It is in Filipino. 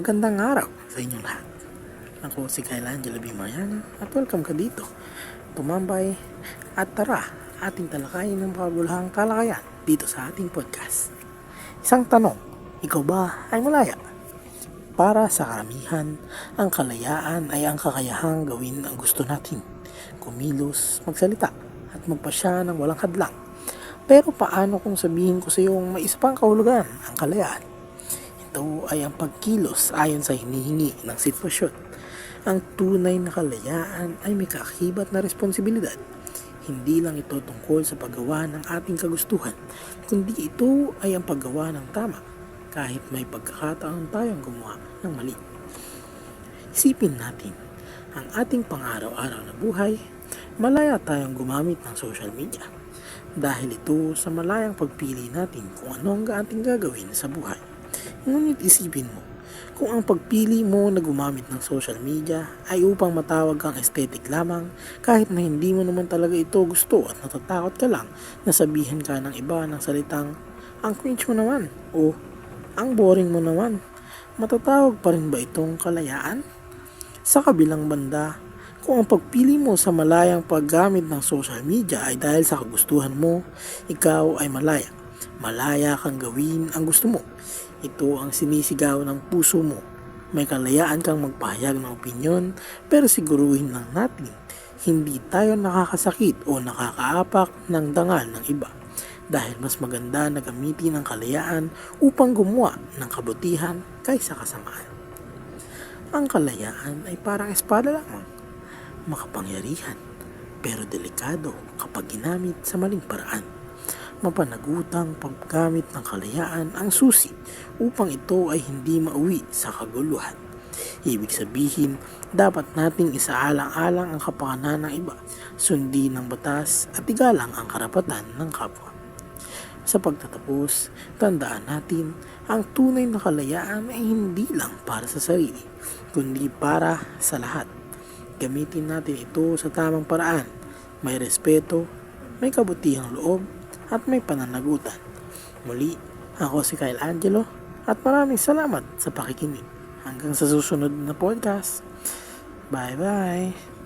Magandang araw sa inyong lahat. Ako si Kyle Angelo B. Mariano at welcome ka dito. Tumambay at tara ating talakayin ng makabuluhang talakayan dito sa ating podcast. Isang tanong, ikaw ba ay malaya? Para sa karamihan, ang kalayaan ay ang kakayahang gawin ang gusto natin. Kumilos, magsalita at magpasya ng walang hadlang. Pero paano kung sabihin ko sa iyong may isa pang kahulugan ang kalayaan? Ito ay ang pagkilos ayon sa hinihingi ng sitwasyon. Ang tunay na kalayaan ay may kaakibat na responsibilidad. Hindi lang ito tungkol sa paggawa ng ating kagustuhan, kundi ito ay ang paggawa ng tama kahit may pagkakataon tayong gumawa ng mali. Isipin natin, ang ating pang-araw-araw na buhay, malaya tayong gumamit ng social media. Dahil ito sa malayang pagpili natin kung ano ang ating gagawin sa buhay. Ngunit isipin mo, kung ang pagpili mo na gumamit ng social media ay upang matawag kang aesthetic lamang, kahit na hindi mo naman talaga ito gusto at natatakot ka lang na sabihin ka ng iba ng salitang, ang cringe mo naman o ang boring mo naman, matatawag pa rin ba itong kalayaan? Sa kabilang banda, kung ang pagpili mo sa malayang paggamit ng social media ay dahil sa kagustuhan mo, ikaw ay malaya. Malaya kang gawin ang gusto mo. Ito ang sinisigaw ng puso mo. May kalayaan kang magpahayag ng opinyon, pero siguruhin lang natin, hindi tayo nakakasakit o nakakaapak ng dangal ng iba. Dahil mas maganda na gamitin ang kalayaan upang gumawa ng kabutihan kaysa kasamaan. Ang kalayaan ay parang espada lamang. Makapangyarihan, pero delikado kapag ginamit sa maling paraan. Mapanagutang paggamit ng kalayaan ang susi upang ito ay hindi mauwi sa kaguluhan. Ibig sabihin, dapat nating isaalang-alang ang kapakanan ng iba, sundin ng batas at igalang ang karapatan ng kapwa. Sa pagtatapos, tandaan natin, ang tunay na kalayaan ay hindi lang para sa sarili, kundi para sa lahat. Gamitin natin ito sa tamang paraan, may respeto, may kabutihang loob, at may pananagutan. Muli, ako si Kyle Angelo at maraming salamat sa pakikinig. Hanggang sa susunod na podcast. Bye-bye!